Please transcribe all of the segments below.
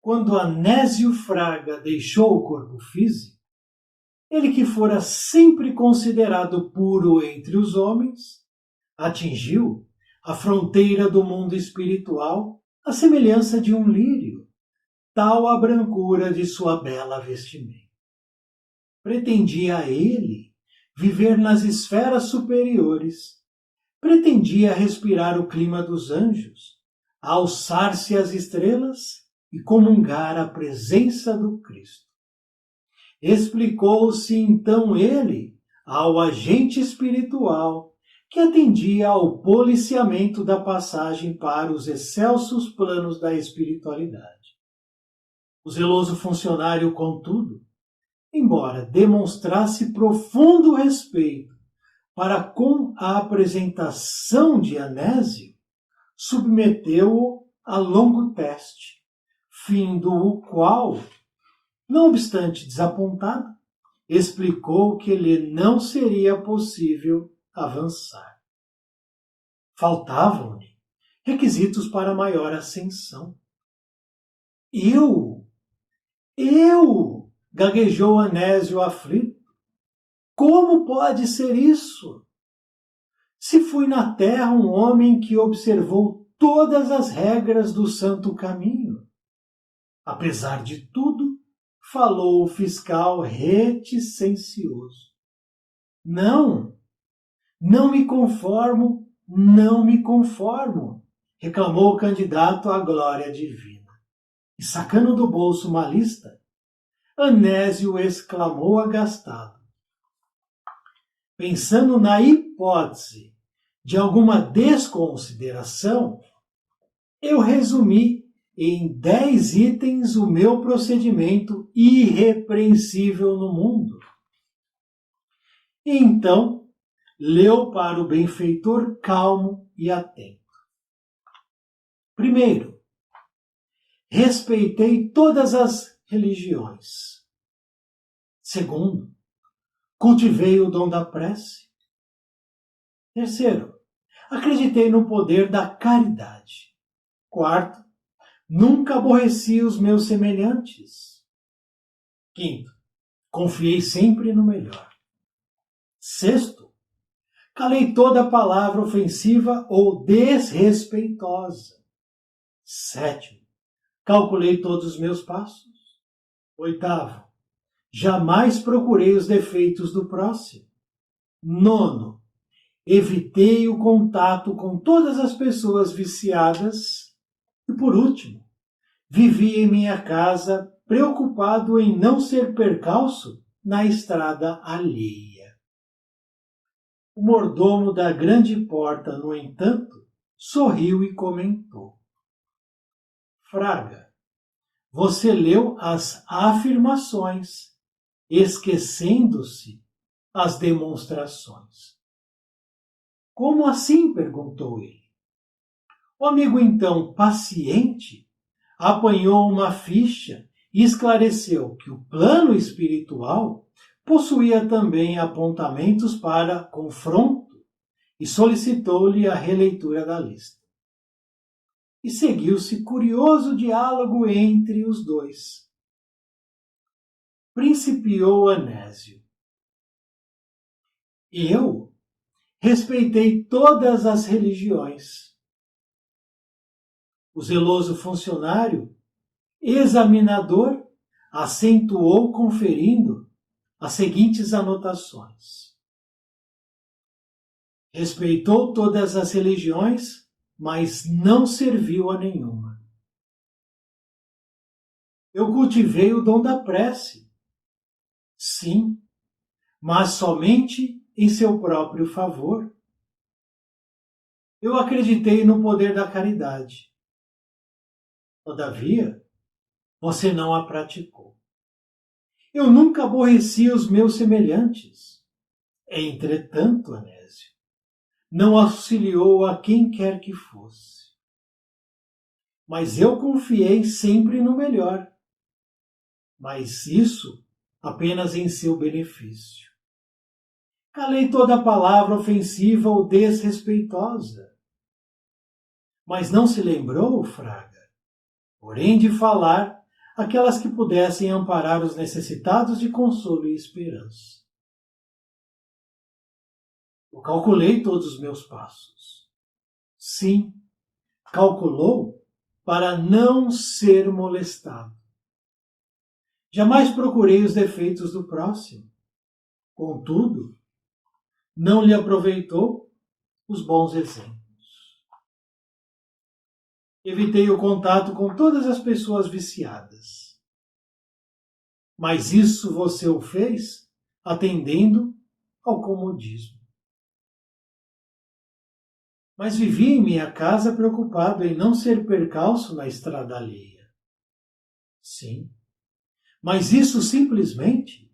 quando Anésio Fraga deixou o corpo físico, ele que fora sempre considerado puro entre os homens, atingiu a fronteira do mundo espiritual à semelhança de um lírio, tal a brancura de sua bela vestimenta. Pretendia ele viver nas esferas superiores, pretendia respirar o clima dos anjos, alçar-se às estrelas e comungar a presença do Cristo. Explicou-se então ele ao agente espiritual que atendia ao policiamento da passagem para os excelsos planos da espiritualidade. O zeloso funcionário, contudo, embora demonstrasse profundo respeito para com a apresentação de Anésio, submeteu-o a longo teste, findo o qual, não obstante desapontado, explicou que lhe não seria possível avançar. Faltavam-lhe requisitos para maior ascensão. Eu, gaguejou Anésio aflito. Como pode ser isso? Se fui na terra um homem que observou todas as regras do santo caminho. Apesar de tudo, falou o fiscal reticencioso. Não me conformo, reclamou o candidato à glória divina. E sacando do bolso uma lista, Anésio exclamou agastado. Pensando na hipótese de alguma desconsideração, eu resumi em 10 itens o meu procedimento irrepreensível no mundo. Então, leu para o benfeitor calmo e atento. Primeiro, respeitei todas as religiões. Segundo, cultivei o dom da prece. Terceiro, acreditei no poder da caridade. Quarto, nunca aborreci os meus semelhantes. Quinto, confiei sempre no melhor. Sexto, calei toda palavra ofensiva ou desrespeitosa. Sétimo, calculei todos os meus passos. Oitavo, jamais procurei os defeitos do próximo. Nono, evitei o contato com todas as pessoas viciadas. E por último, vivi em minha casa preocupado em não ser percalço na estrada alheia. O mordomo da grande porta, no entanto, sorriu e comentou. Fraga, você leu as afirmações, esquecendo-se as demonstrações. Como assim? Perguntou ele. O amigo, então, paciente, apanhou uma ficha e esclareceu que o plano espiritual possuía também apontamentos para confronto e solicitou-lhe a releitura da lista. E seguiu-se curioso diálogo entre os dois. Principiou Anésio. Eu respeitei todas as religiões. O zeloso funcionário, examinador, acentuou conferindo as seguintes anotações. Respeitou todas as religiões, mas não serviu a nenhuma. Eu cultivei o dom da prece. Sim, mas somente em seu próprio favor. Eu acreditei no poder da caridade. Todavia, você não a praticou. Eu nunca aborreci os meus semelhantes. Entretanto, Anésio, não auxiliou a quem quer que fosse. Mas eu confiei sempre no melhor. Mas isso apenas em seu benefício. Calei toda palavra ofensiva ou desrespeitosa. Mas não se lembrou, Fraga, porém de falar aquelas que pudessem amparar os necessitados de consolo e esperança. Eu calculei todos os meus passos. Sim, calculou para não ser molestado. Jamais procurei os defeitos do próximo. Contudo, não lhe aproveitou os bons exemplos. Evitei o contato com todas as pessoas viciadas. Mas isso você o fez atendendo ao comodismo. Mas vivi em minha casa preocupado em não ser percalço na estrada alheia. Sim, mas isso simplesmente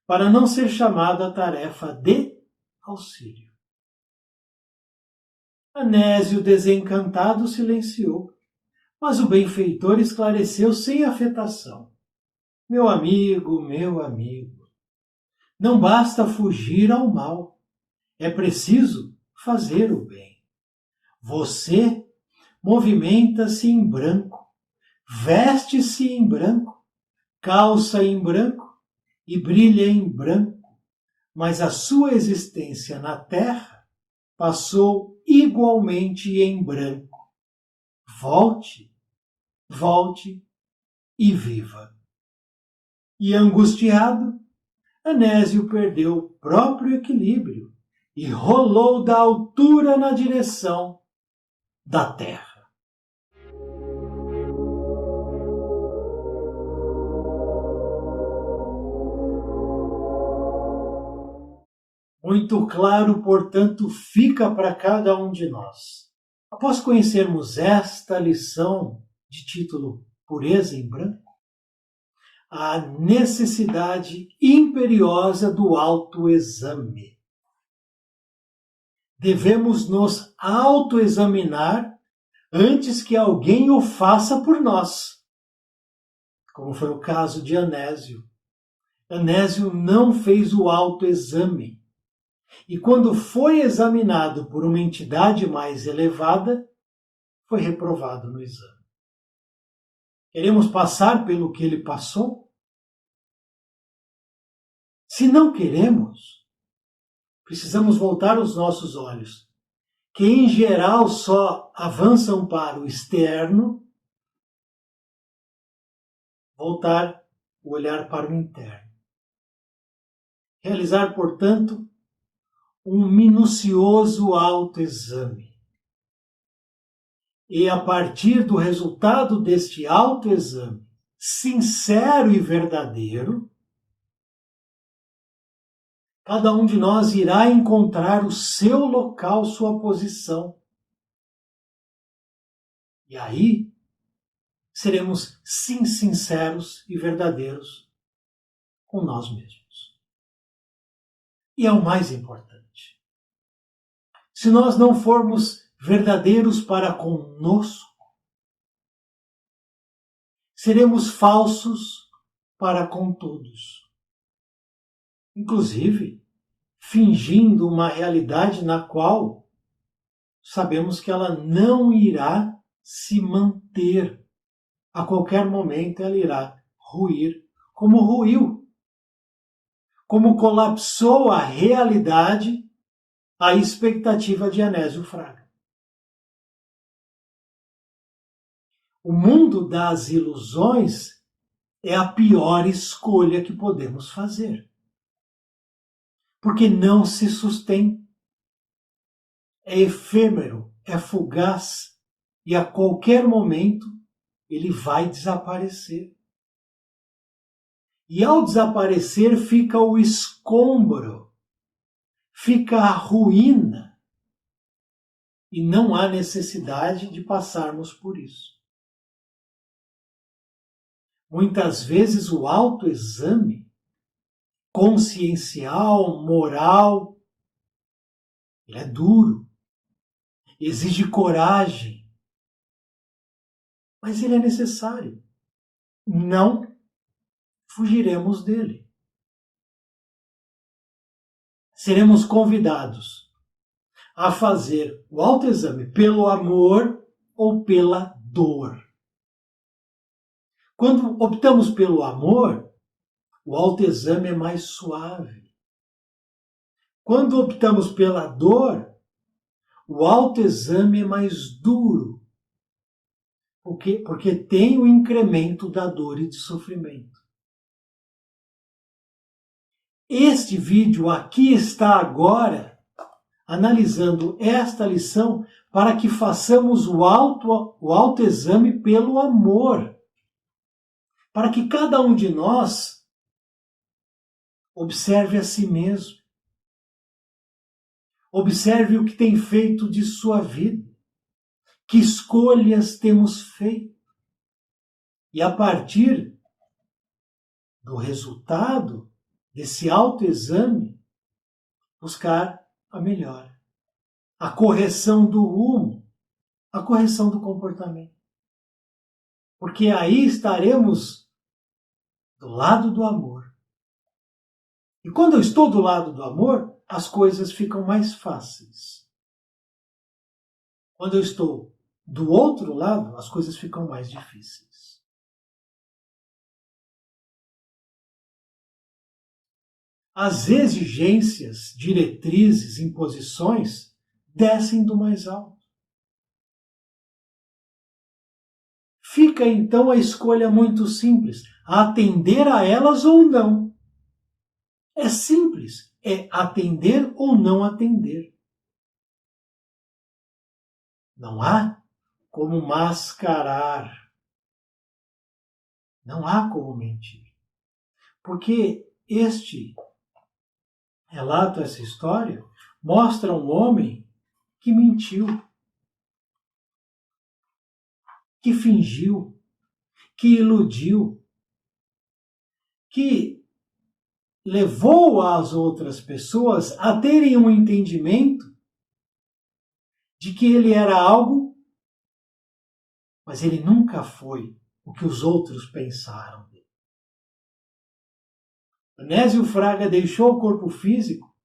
para não ser chamado à tarefa de auxílio. Anésio, desencantado, silenciou, mas o benfeitor esclareceu sem afetação. Meu amigo, não basta fugir ao mal, é preciso fazer o bem. Você movimenta-se em branco, veste-se em branco, calça em branco e brilha em branco, mas a sua existência na Terra passou igualmente em branco. Volte e viva. E angustiado, Anésio perdeu o próprio equilíbrio e rolou da altura na direção da Terra. Muito claro, portanto, fica para cada um de nós. Após conhecermos esta lição de título Pureza em Branco, a necessidade imperiosa do autoexame. Devemos nos autoexaminar antes que alguém o faça por nós, como foi o caso de Anésio. Anésio não fez o autoexame. E quando foi examinado por uma entidade mais elevada, foi reprovado no exame. Queremos passar pelo que ele passou? Se não queremos, precisamos voltar os nossos olhos, que em geral só avançam para o externo, voltar o olhar para o interno. Realizar, portanto, um minucioso autoexame. E a partir do resultado deste autoexame, sincero e verdadeiro, cada um de nós irá encontrar o seu local, sua posição. E aí, seremos sim sinceros e verdadeiros com nós mesmos. E é o mais importante. Se nós não formos verdadeiros para conosco, seremos falsos para com todos. Inclusive, fingindo uma realidade na qual sabemos que ela não irá se manter. A qualquer momento ela irá ruir, como ruiu, como colapsou a realidade, a expectativa de Anésio Fraga. O mundo das ilusões é a pior escolha que podemos fazer. Porque não se sustém. É efêmero, é fugaz e a qualquer momento ele vai desaparecer. E ao desaparecer fica o escombro, fica a ruína. E não há necessidade de passarmos por isso. Muitas vezes o autoexame consciencial, moral, ele é duro, exige coragem, mas ele é necessário. Não fugiremos dele. Seremos convidados a fazer o autoexame pelo amor ou pela dor. Quando optamos pelo amor, o autoexame é mais suave. Quando optamos pela dor, o autoexame é mais duro. Por quê? Porque tem o incremento da dor e do sofrimento. Este vídeo aqui está agora analisando esta lição para que façamos o autoexame pelo amor. Para que cada um de nós observe a si mesmo. Observe o que tem feito de sua vida. Que escolhas temos feito. E a partir do resultado desse autoexame, buscar a melhora. A correção do rumo, a correção do comportamento. Porque aí estaremos do lado do amor. E quando eu estou do lado do amor, as coisas ficam mais fáceis. Quando eu estou do outro lado, as coisas ficam mais difíceis. As exigências, diretrizes, imposições descem do mais alto. Fica então a escolha muito simples, atender a elas ou não. É simples, é atender ou não atender. Não há como mascarar. Não há como mentir. Porque este relato, essa história, mostra um homem que mentiu, que fingiu, que iludiu, que levou as outras pessoas a terem um entendimento de que ele era algo, mas ele nunca foi o que os outros pensaram dele. Onésio Fraga deixou o corpo físico,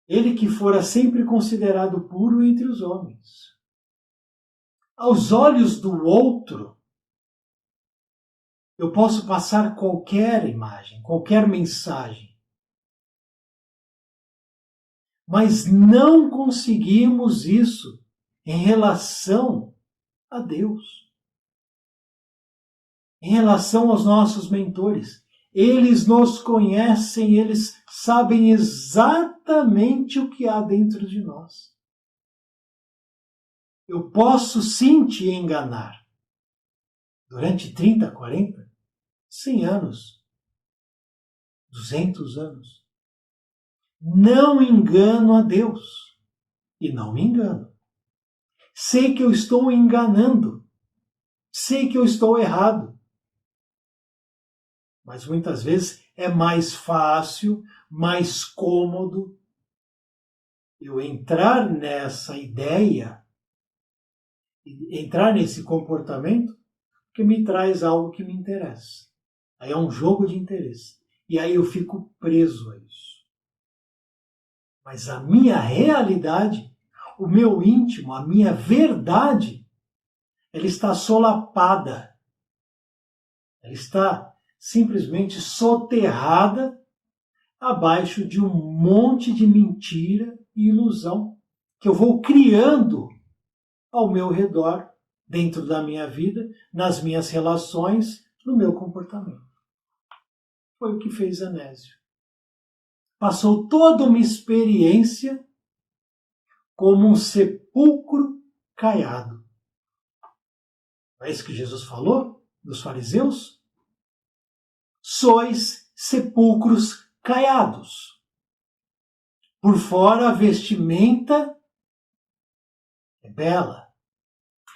ele que fora sempre considerado puro entre os homens. Aos olhos do outro, eu posso passar qualquer imagem, qualquer mensagem. Mas não conseguimos isso em relação a Deus. Em relação aos nossos mentores. Eles nos conhecem, eles sabem exatamente o que há dentro de nós. Eu posso sim te enganar. Durante 30, 40, 100 anos, 200 anos. Não engano a Deus. E não me engano. Sei que eu estou enganando. Sei que eu estou errado. Mas muitas vezes é mais fácil, mais cômodo eu entrar nessa ideia, entrar nesse comportamento que me traz algo que me interessa. Aí é um jogo de interesse. E aí eu fico preso a isso. Mas a minha realidade, o meu íntimo, a minha verdade, ela está solapada. Ela está simplesmente soterrada abaixo de um monte de mentira e ilusão que eu vou criando ao meu redor, dentro da minha vida, nas minhas relações, no meu comportamento. Foi o que fez Onésio. Passou toda uma experiência como um sepulcro caiado. Não é isso que Jesus falou dos fariseus? Sois sepulcros caiados. Por fora a vestimenta é bela,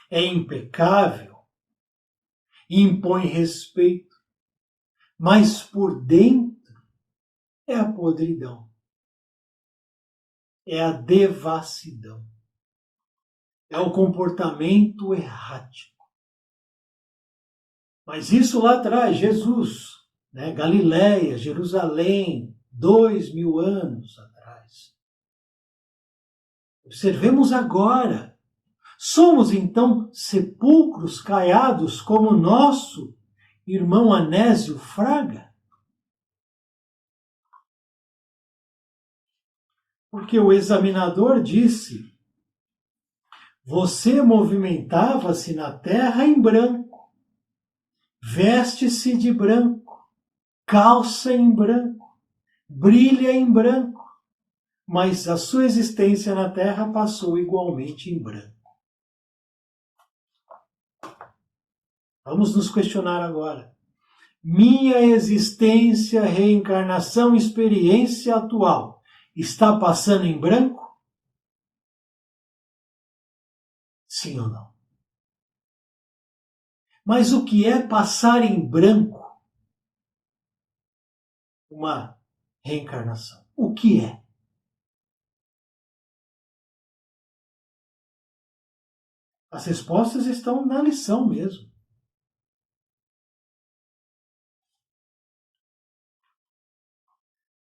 é impecável, impõe respeito, mas por dentro é a podridão, é a devassidão, é o comportamento errático. Mas isso lá atrás, Jesus, Galileia, Jerusalém, 2000 anos atrás. Observemos agora, Somos, então, sepulcros caiados como nosso irmão Anésio Fraga? Porque o examinador disse: você movimentava-se na terra em branco, veste-se de branco, calça em branco, brilha em branco, mas a sua existência na terra passou igualmente em branco. Vamos nos questionar agora. Minha existência, reencarnação, experiência atual está passando em branco? Sim ou não? Mas o que é passar em branco uma reencarnação? O que é? As respostas estão na lição mesmo.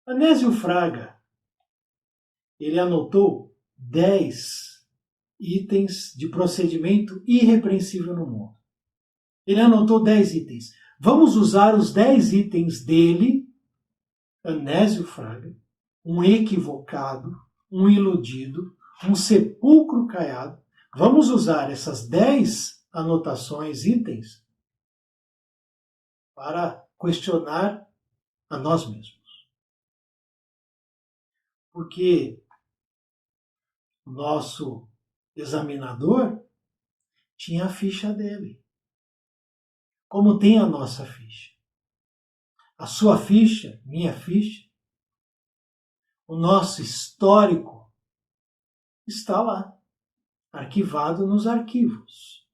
Anésio Fraga, ele anotou 10 itens de procedimento irrepreensível no mundo. Ele anotou 10 itens. Vamos usar os 10 itens dele, Anésio Fraga, um equivocado, um iludido, um sepulcro caiado. Vamos usar essas 10 anotações, itens, para questionar a nós mesmos. Porque o nosso examinador tinha a ficha dele, como tem a nossa ficha. A sua ficha, minha ficha, o nosso histórico está lá, arquivado nos arquivos,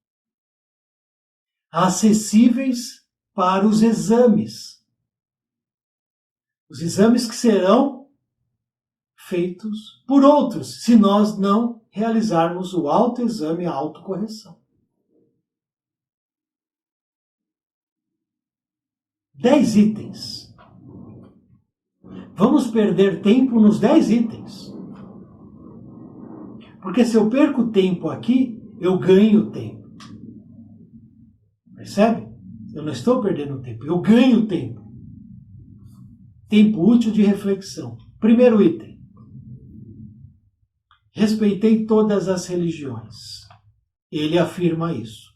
acessíveis para os exames que serão feitos por outros, se nós não realizarmos o autoexame, a autocorreção. 10 itens. Vamos perder tempo nos 10 itens. Porque se eu perco tempo aqui, eu ganho tempo. Percebe? Eu não estou perdendo tempo, eu ganho tempo. Tempo útil de reflexão. Primeiro item. Respeitei todas as religiões. Ele afirma isso.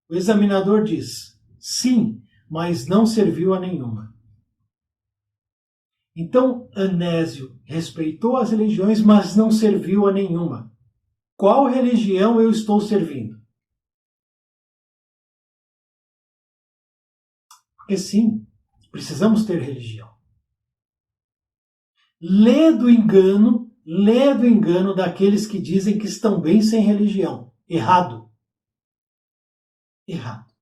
O examinador diz: sim, mas não serviu a nenhuma. Então, Anésio respeitou as religiões, mas não serviu a nenhuma. Qual religião eu estou servindo? Porque sim, precisamos ter religião. Lê do engano daqueles que dizem que estão bem sem religião. Errado. Errado.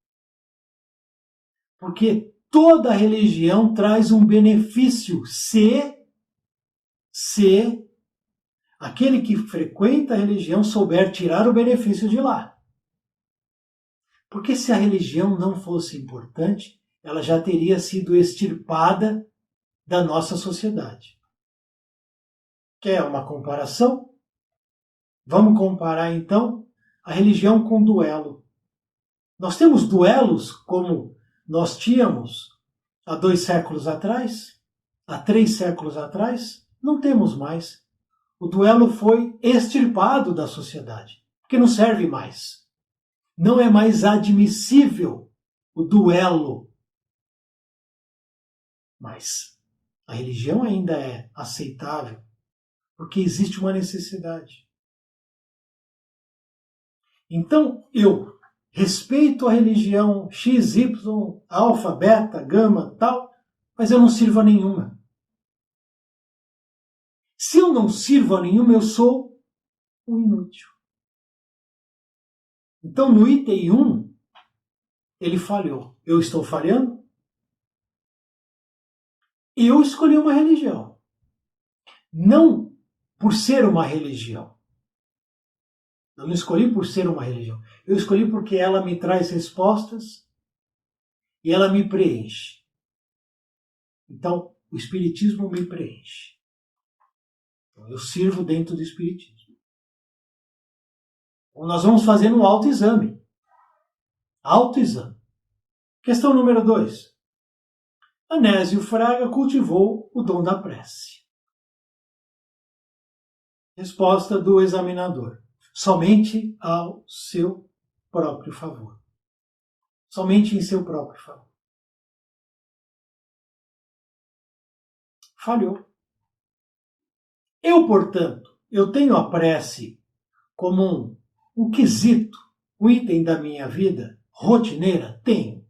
Porque toda religião traz um benefício se aquele que frequenta a religião souber tirar o benefício de lá. Porque se a religião não fosse importante, ela já teria sido extirpada da nossa sociedade. Quer uma comparação? Vamos comparar então a religião com duelo. Nós temos duelos como nós tínhamos há 2 séculos atrás, há 3 séculos atrás? Não temos mais. O duelo foi extirpado da sociedade, porque não serve mais. Não é mais admissível o duelo. Mas a religião ainda é aceitável, porque existe uma necessidade. Então, eu respeito a religião X, Y, alfa, beta, gama, tal, mas eu não sirvo a nenhuma. Se eu não sirvo a nenhuma, eu sou um inútil. Então, no item 1, ele falhou. Eu estou falhando? Eu escolhi uma religião. Não por ser uma religião. Eu não escolhi por ser uma religião. Eu escolhi porque ela me traz respostas e ela me preenche. Então, o Espiritismo me preenche. Então, eu sirvo dentro do Espiritismo. Então, nós vamos fazer um autoexame. Autoexame. Questão número 2. Anésio Fraga cultivou o dom da prece. Resposta do examinador. Somente ao seu próprio favor. Somente em seu próprio favor. Falhou. Eu, portanto, eu tenho a prece como um quesito, um item da minha vida rotineira? Tenho.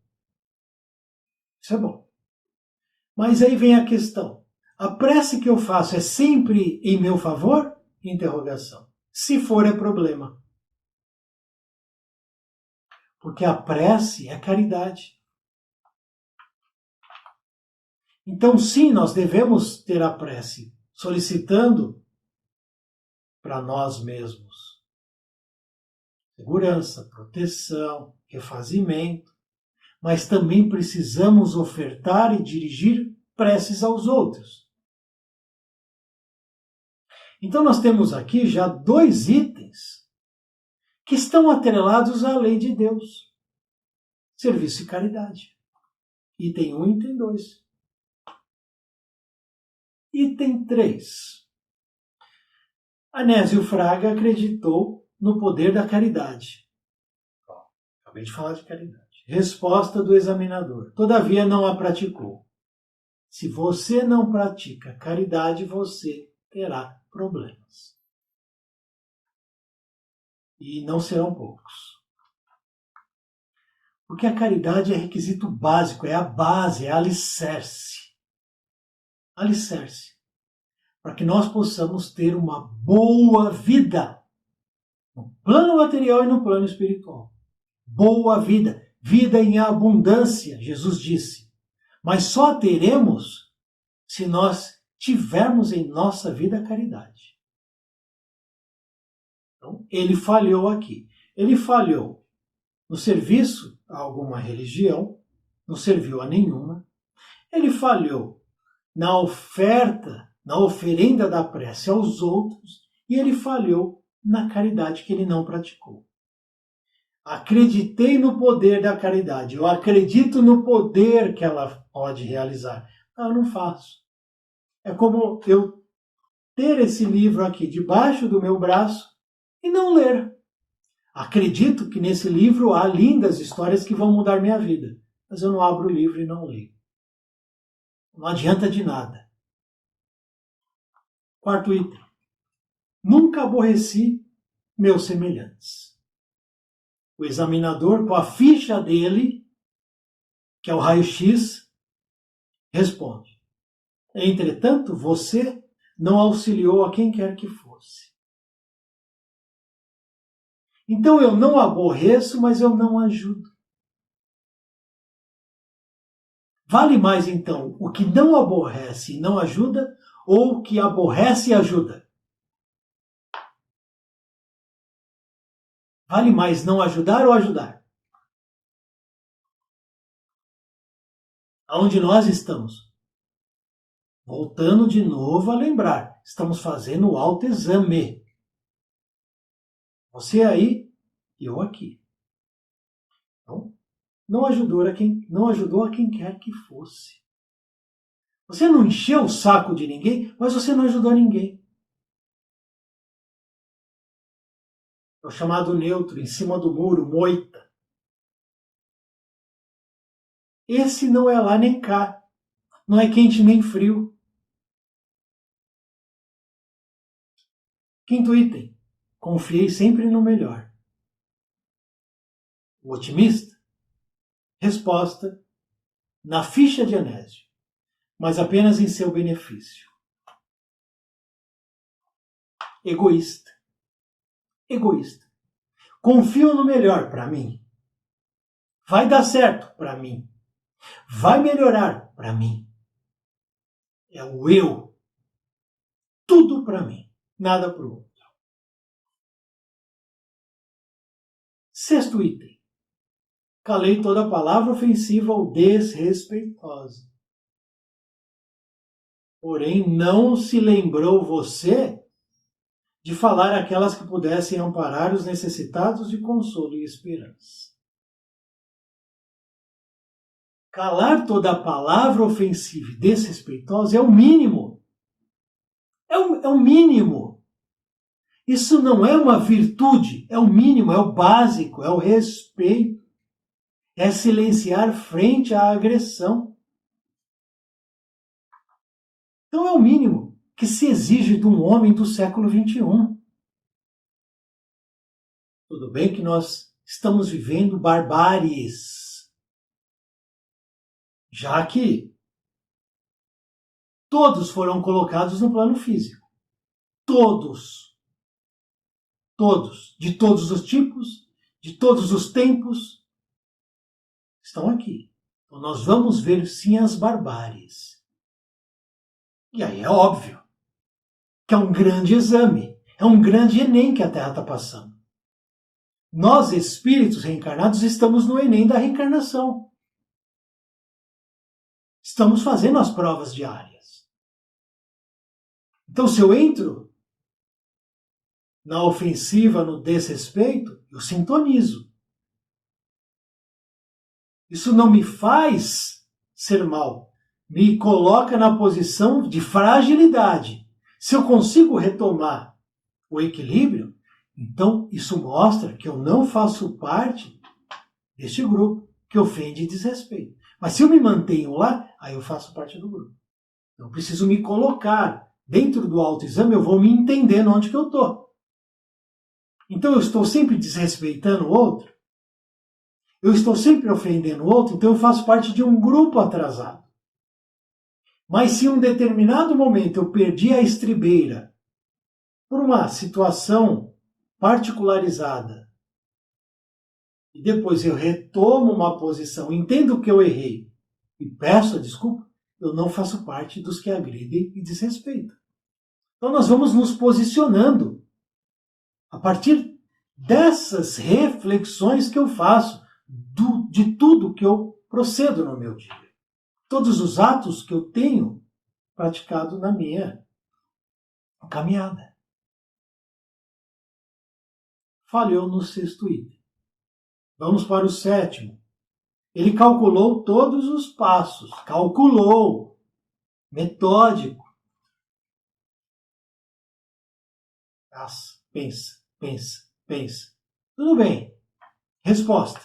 Isso é bom. Mas aí vem a questão. A prece que eu faço é sempre em meu favor? Interrogação. Se for, é problema. Porque a prece é caridade. Então, sim, nós devemos ter a prece solicitando para nós mesmos segurança, proteção, refazimento, mas também precisamos ofertar e dirigir preces aos outros. Então, nós temos aqui já 2 itens que estão atrelados à lei de Deus. Serviço e caridade. Item 1 e item 2. Item 3. Anésio Fraga acreditou no poder da caridade. Acabei de falar de caridade. Resposta do examinador. Todavia não a praticou. Se você não pratica caridade, você terá problemas. E não serão poucos. Porque a caridade é requisito básico, é a base, é alicerce. Alicerce. Para que nós possamos ter uma boa vida. No plano material e no plano espiritual. Boa vida. Vida em abundância, Jesus disse. Mas só a teremos se nós tivermos em nossa vida a caridade. Então, ele falhou aqui. Ele falhou no serviço a alguma religião, não serviu a nenhuma. Ele falhou na oferta, na oferenda da prece aos outros, e ele falhou na caridade que ele não praticou. Acreditei no poder da caridade, eu acredito no poder que ela pode realizar. Não, eu não faço. É como eu ter esse livro aqui debaixo do meu braço e não ler. Acredito que nesse livro há lindas histórias que vão mudar minha vida, mas eu não abro o livro e não leio. Não adianta de nada. 4º item. Nunca aborreci meus semelhantes. O examinador, com a ficha dele, que é o raio-x, responde. Entretanto, você não auxiliou a quem quer que fosse. Então eu não aborreço, mas eu não ajudo. Vale mais, então, o que não aborrece e não ajuda, ou o que aborrece e ajuda? Vale mais não ajudar ou ajudar? Aonde nós estamos? Voltando de novo a lembrar, estamos fazendo o autoexame. Você aí e eu aqui. Então, não ajudou a quem quer que fosse. Você não encheu o saco de ninguém, mas você não ajudou ninguém. É o chamado neutro, em cima do muro, moita. Esse não é lá nem cá. Não é quente nem frio. 5º item. Confiei sempre no melhor. O otimista? Resposta: na ficha de Anésio, mas apenas em seu benefício. Egoísta. Egoísta. Confio no melhor para mim. Vai dar certo para mim. Vai melhorar para mim. É o eu. Tudo para mim, nada para o outro. 6º item. Calei toda palavra ofensiva ou desrespeitosa. Porém, não se lembrou você de falar aquelas que pudessem amparar os necessitados de consolo e esperança. Calar toda a palavra ofensiva e desrespeitosa é o mínimo. É o mínimo. Isso não é uma virtude, é o mínimo, é o básico, é o respeito. É silenciar frente à agressão. Então é o mínimo que se exige de um homem do século XXI. Tudo bem que nós estamos vivendo barbáries, já que todos foram colocados no plano físico. Todos. Todos. De todos os tipos, de todos os tempos, estão aqui. Então nós vamos ver sim as barbáries. E aí é óbvio que é um grande exame, é um grande Enem que a Terra está passando. Nós, espíritos reencarnados, estamos no Enem da reencarnação. Estamos fazendo as provas diárias. Então, se eu entro na ofensiva, no desrespeito, eu sintonizo. Isso não me faz ser mal, me coloca na posição de fragilidade. Se eu consigo retomar o equilíbrio, então isso mostra que eu não faço parte deste grupo que ofende e desrespeita. Mas se eu me mantenho lá, aí eu faço parte do grupo. Eu preciso me colocar dentro do autoexame, eu vou me entender onde que eu estou. Então eu estou sempre desrespeitando o outro, eu estou sempre ofendendo o outro, então eu faço parte de um grupo atrasado. Mas se em um determinado momento eu perdi a estribeira por uma situação particularizada, e depois eu retomo uma posição, entendo que eu errei e peço a desculpa, eu não faço parte dos que agridem e desrespeitam. Então nós vamos nos posicionando a partir dessas reflexões que eu faço de tudo que eu procedo no meu dia. Todos os atos que eu tenho praticado na minha caminhada. Falhou no 6º item. Vamos para o 7º. Ele calculou todos os passos. Calculou. Metódico. Pensa, pensa, pensa. Tudo bem. Resposta.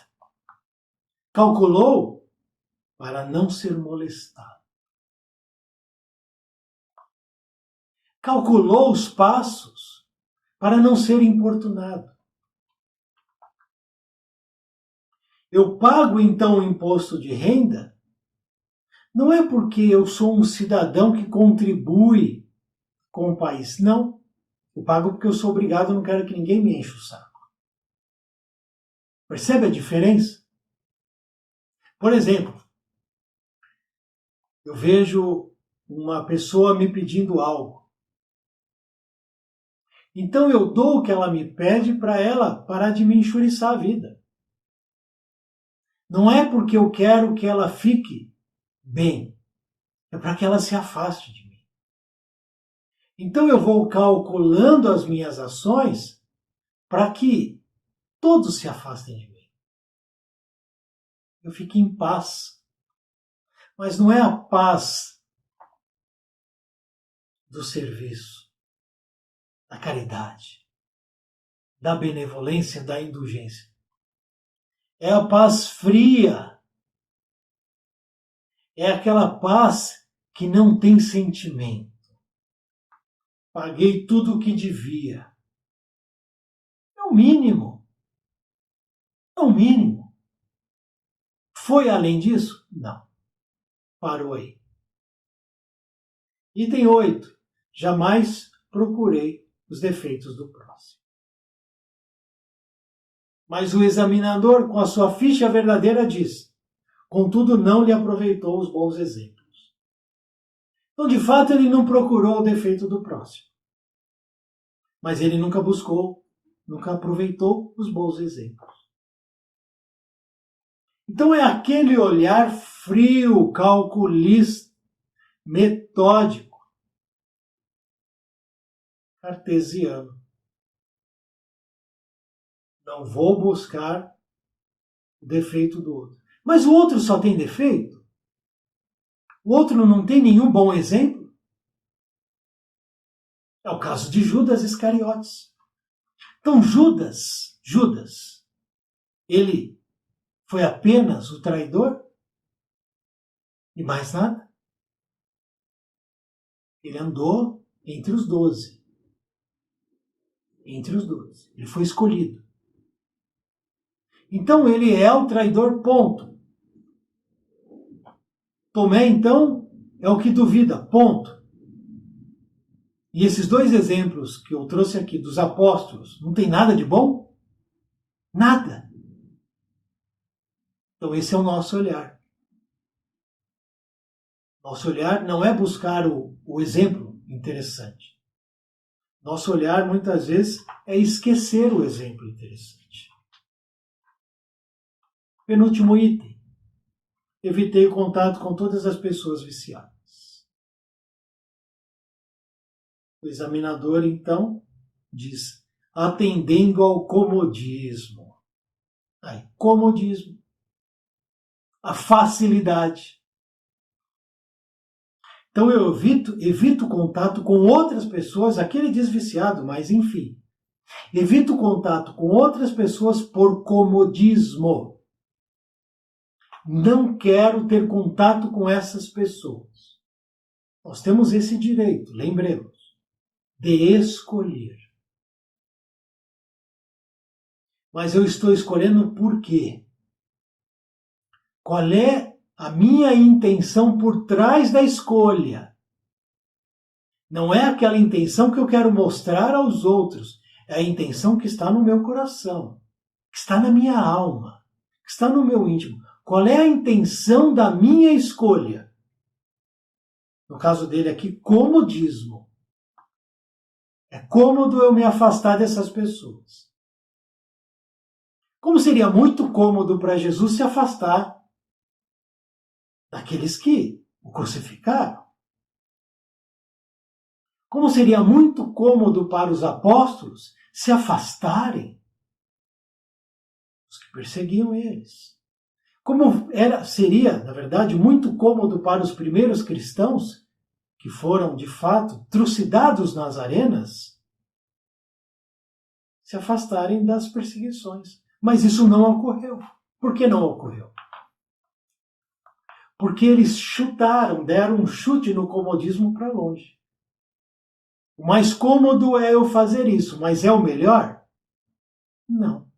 Calculou para não ser molestado. Calculou os passos para não ser importunado. Eu pago então o imposto de renda, não é porque eu sou um cidadão que contribui com o país, não. Eu pago porque eu sou obrigado, eu não quero que ninguém me enche o saco. Percebe a diferença? Por exemplo, eu vejo uma pessoa me pedindo algo. Então eu dou o que ela me pede para ela parar de me enxuriçar a vida. Não é porque eu quero que ela fique bem, é para que ela se afaste de mim. Então eu vou calculando as minhas ações para que todos se afastem de mim. Eu fico em paz. Mas não é a paz do serviço, da caridade, da benevolência, da indulgência. É a paz fria. É aquela paz que não tem sentimento. Paguei tudo o que devia. É o mínimo. É o mínimo. Foi além disso? Não. Parou aí. Item 8. Jamais procurei os defeitos do próximo. Mas o examinador, com a sua ficha verdadeira, diz: contudo, não lhe aproveitou os bons exemplos. Então, de fato, ele não procurou o defeito do próximo. Mas ele nunca buscou, nunca aproveitou os bons exemplos. Então, é aquele olhar frio, calculista, metódico, cartesiano. Não vou buscar o defeito do outro. Mas o outro só tem defeito? O outro não tem nenhum bom exemplo? É o caso de Judas Iscariotes. Então Judas, ele foi apenas o traidor? E mais nada? Ele andou entre os 12. Entre os 12. Ele foi escolhido. Então ele é o traidor, ponto. Tomé, então, é o que duvida, ponto. E esses dois exemplos que eu trouxe aqui dos apóstolos, não tem nada de bom? Nada. Então esse é o nosso olhar. Nosso olhar não é buscar o exemplo interessante. Nosso olhar, muitas vezes, é esquecer o exemplo interessante. Penúltimo item. Evitei o contato com todas as pessoas viciadas. O examinador, então, diz, atendendo ao comodismo. Aí, comodismo. A facilidade. Então eu evito contato com outras pessoas, aqui ele diz viciado, mas enfim. Evito contato com outras pessoas por comodismo. Não quero ter contato com essas pessoas. Nós temos esse direito, lembremos, de escolher. Mas eu estou escolhendo por quê? Qual é a minha intenção por trás da escolha? Não é aquela intenção que eu quero mostrar aos outros. É a intenção que está no meu coração, que está na minha alma, que está no meu íntimo. Qual é a intenção da minha escolha? No caso dele aqui, comodismo. É cômodo eu me afastar dessas pessoas. Como seria muito cômodo para Jesus se afastar daqueles que o crucificaram? Como seria muito cômodo para os apóstolos se afastarem dos que perseguiam eles? Como seria, na verdade, muito cômodo para os primeiros cristãos, que foram, de fato, trucidados nas arenas, se afastarem das perseguições. Mas isso não ocorreu. Por que não ocorreu? Porque eles deram um chute no comodismo para longe. O mais cômodo é eu fazer isso, mas é o melhor? Não.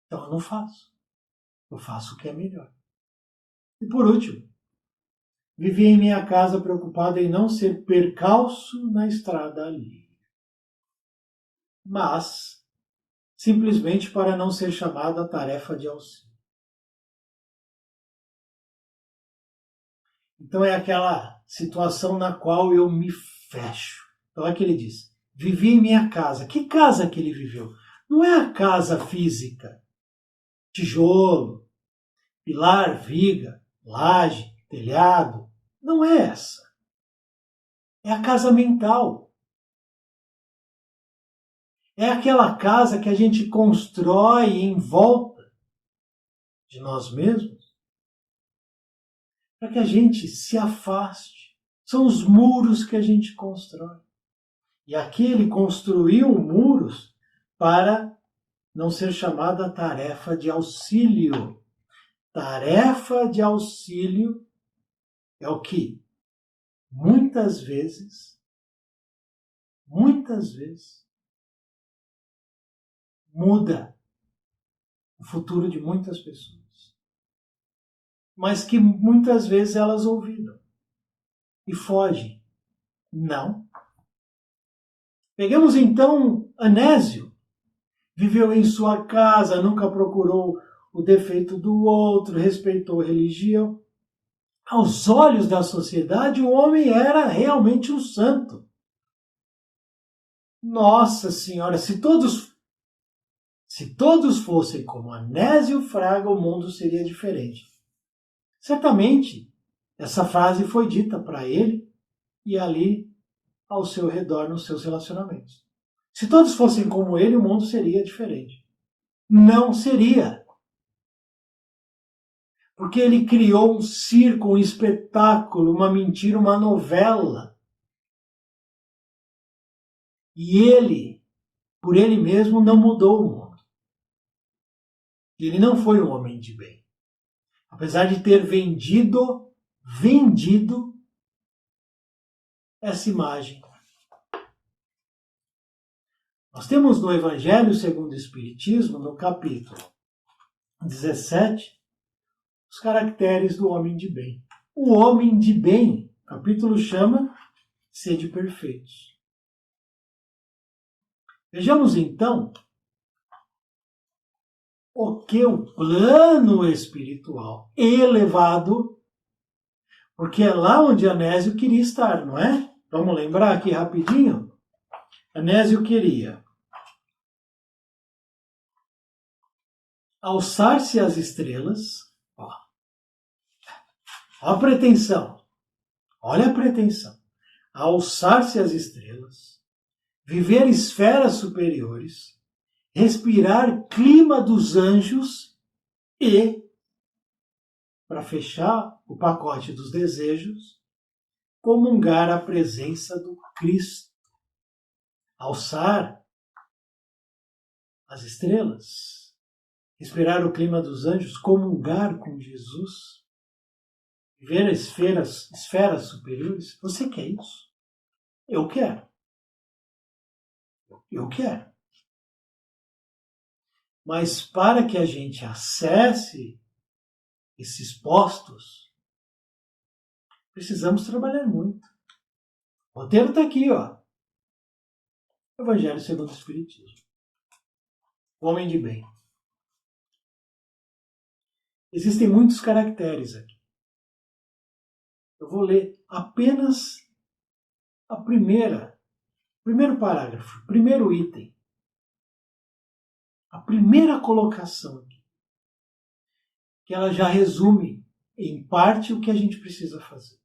Então eu não faço. Eu faço o que é melhor. E por último, vivi em minha casa preocupado em não ser percalço na estrada ali. Mas, simplesmente para não ser chamado a tarefa de auxílio. Então é aquela situação na qual eu me fecho. Então é que ele diz, vivi em minha casa. Que casa que ele viveu? Não é a casa física. Tijolo, pilar, viga, laje, telhado. Não é essa. É a casa mental. É aquela casa que a gente constrói em volta de nós mesmos para que a gente se afaste. São os muros que a gente constrói. E aqui ele construiu muros para não ser chamado a tarefa de auxílio. Tarefa de auxílio é o que muitas vezes, muda o futuro de muitas pessoas. Mas que muitas vezes elas ouviram e fogem. Não. Pegamos então Anésio. Viveu em sua casa, nunca procurou o defeito do outro, respeitou a religião. Aos olhos da sociedade, o homem era realmente um santo. Nossa Senhora, se todos fossem como Anésio Fraga, o mundo seria diferente. Certamente, essa frase foi dita para ele e ali ao seu redor nos seus relacionamentos. Se todos fossem como ele, o mundo seria diferente. Não seria. Porque ele criou um circo, um espetáculo, uma mentira, uma novela. E ele, por ele mesmo, não mudou o mundo. Ele não foi um homem de bem. Apesar de ter vendido essa imagem. Nós temos no Evangelho segundo o Espiritismo, no capítulo 17, os caracteres do homem de bem. O homem de bem, o capítulo chama Sede Perfeitos. Vejamos então o que o plano espiritual elevado, porque é lá onde Anésio queria estar, não é? Vamos lembrar aqui rapidinho? Anésio queria alçar-se às estrelas. Ó a pretensão. Olha a pretensão. Alçar-se às estrelas, viver esferas superiores, respirar clima dos anjos e, para fechar o pacote dos desejos, comungar a presença do Cristo. Alçar as estrelas, respirar o clima dos anjos, comungar com Jesus, viver esferas superiores. Você quer isso? Eu quero. Eu quero. Mas para que a gente acesse esses postos, precisamos trabalhar muito. O roteiro está aqui, ó. Evangelho segundo o Espiritismo. O homem de bem. Existem muitos caracteres aqui. Eu vou ler apenas o primeiro parágrafo, primeiro item. A primeira colocação aqui, que ela já resume, em parte, o que a gente precisa fazer.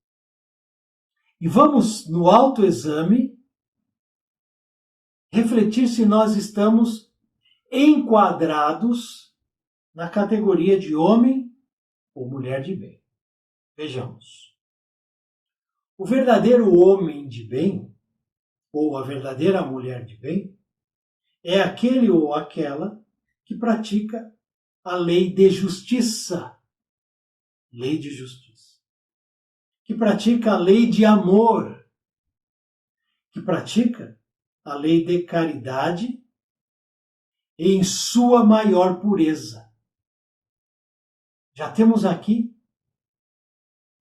E vamos, no autoexame, refletir se nós estamos enquadrados na categoria de homem ou mulher de bem. Vejamos. O verdadeiro homem de bem, ou a verdadeira mulher de bem, é aquele ou aquela que pratica a lei de justiça. Lei de justiça. Que pratica a lei de amor. Que pratica a lei de caridade em sua maior pureza. Já temos aqui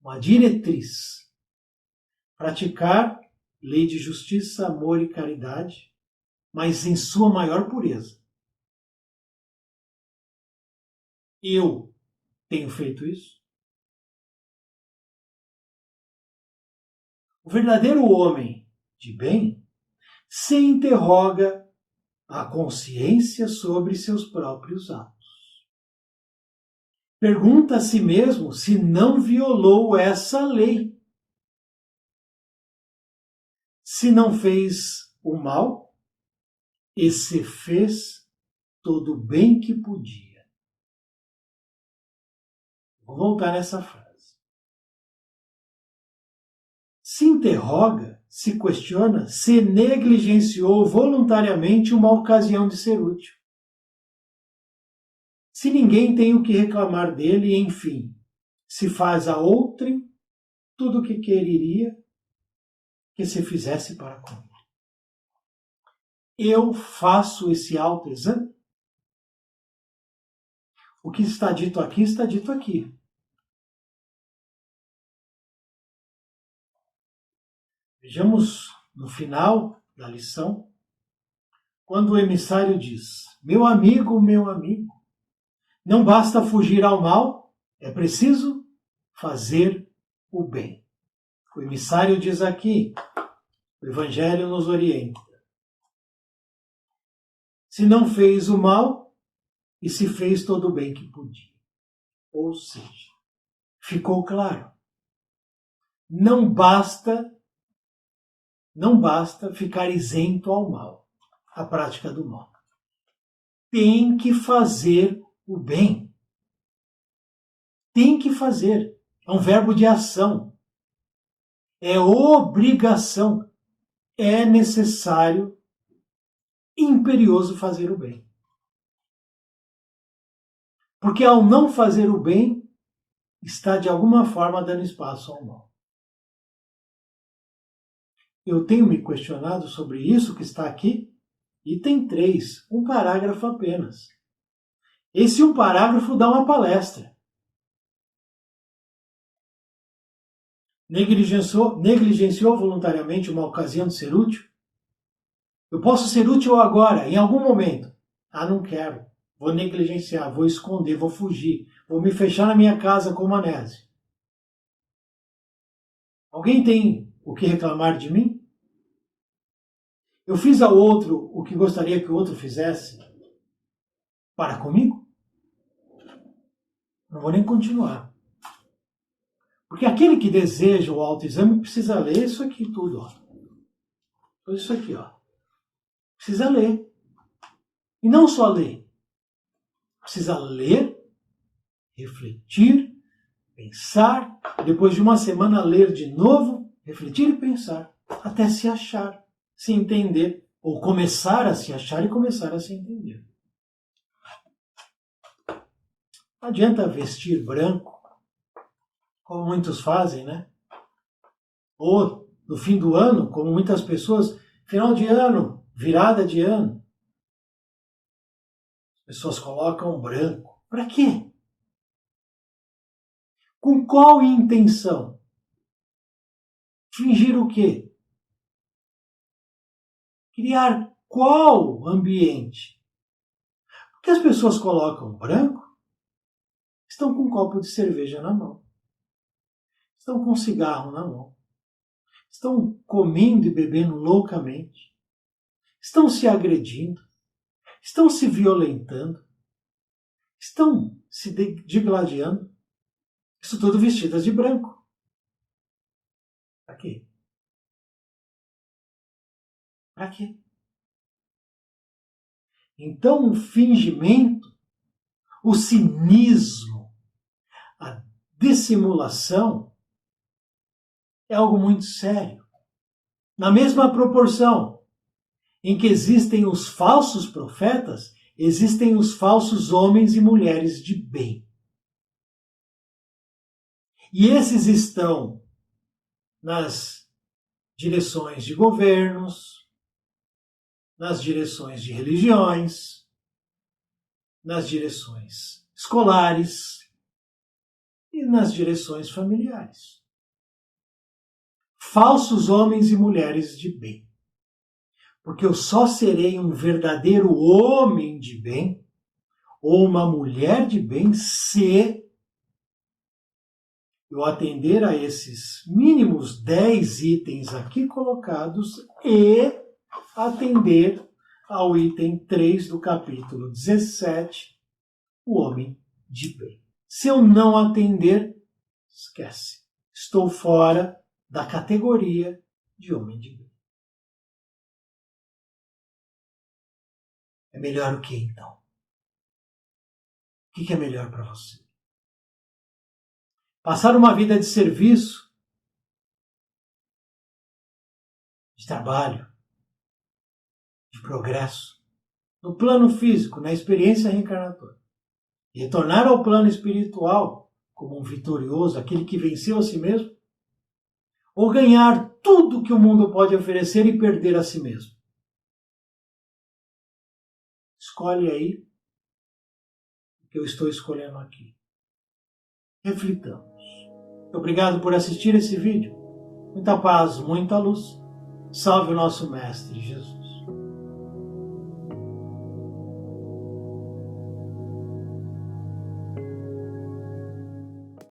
uma diretriz. Praticar lei de justiça, amor e caridade, mas em sua maior pureza. Eu tenho feito isso? O verdadeiro homem de bem se interroga a consciência sobre seus próprios atos. Pergunta a si mesmo se não violou essa lei. Se não fez o mal e se fez todo o bem que podia. Vou voltar nessa frase. Se interroga, se questiona, se negligenciou voluntariamente uma ocasião de ser útil. Se ninguém tem o que reclamar dele, enfim, se faz a outrem tudo o que quereria que se fizesse para com ele. Eu faço esse autoexame? O que está dito aqui, está dito aqui. Vejamos no final da lição, quando o emissário diz: meu amigo, não basta fugir ao mal, é preciso fazer o bem. O emissário diz aqui, o Evangelho nos orienta. Se não fez o mal e se fez todo o bem que podia. Ou seja, ficou claro. Não basta não basta ficar isento ao mal, à prática do mal. Tem que fazer o bem. Tem que fazer. É um verbo de ação. É obrigação. É necessário, imperioso fazer o bem. Porque ao não fazer o bem, está de alguma forma dando espaço ao mal. Eu tenho me questionado sobre isso que está aqui, item 3, um parágrafo apenas. Esse um parágrafo dá uma palestra. Negligenciou voluntariamente uma ocasião de ser útil? Eu posso ser útil agora, em algum momento. Ah, não quero. Vou negligenciar, vou esconder, vou fugir. Vou me fechar na minha casa como Anésio. Alguém tem o que reclamar de mim? Eu fiz ao outro o que gostaria que o outro fizesse para comigo? Não vou nem continuar. Porque aquele que deseja o autoexame precisa ler isso aqui tudo. Ó. Tudo isso aqui. Ó. Precisa ler. E não só ler. Precisa ler, refletir, pensar, depois de uma semana ler de novo, refletir e pensar, até se achar, se entender, ou começar a se achar e começar a se entender. Não adianta vestir branco, como muitos fazem, né? Ou no fim do ano, como muitas pessoas, final de ano, virada de ano, as pessoas colocam branco. Para quê? Com qual intenção? Fingir o quê? Criar qual ambiente? Porque as pessoas colocam branco, estão com um copo de cerveja na mão, estão com um cigarro na mão, estão comendo e bebendo loucamente, estão se agredindo, estão se violentando, estão se digladiando, isso tudo vestidas de branco. Para quê? Para quê? Então o fingimento, o cinismo, a dissimulação é algo muito sério. Na mesma proporção em que existem os falsos profetas, existem os falsos homens e mulheres de bem. E esses estão nas direções de governos, nas direções de religiões, nas direções escolares e nas direções familiares. Falsos homens e mulheres de bem. Porque eu só serei um verdadeiro homem de bem ou uma mulher de bem se eu atender a esses mínimos 10 itens aqui colocados e atender ao item 3 do capítulo 17, o homem de bem. Se eu não atender, esquece. Estou fora da categoria de homem de bem. É melhor o que então? O que é melhor para você? Passar uma vida de serviço, de trabalho, de progresso, no plano físico, na experiência reencarnatória. E retornar ao plano espiritual como um vitorioso, aquele que venceu a si mesmo, ou ganhar tudo que o mundo pode oferecer e perder a si mesmo. Escolhe aí o que eu estou escolhendo aqui. Reflitamos. Obrigado por assistir esse vídeo. Muita paz, muita luz. Salve o nosso Mestre Jesus.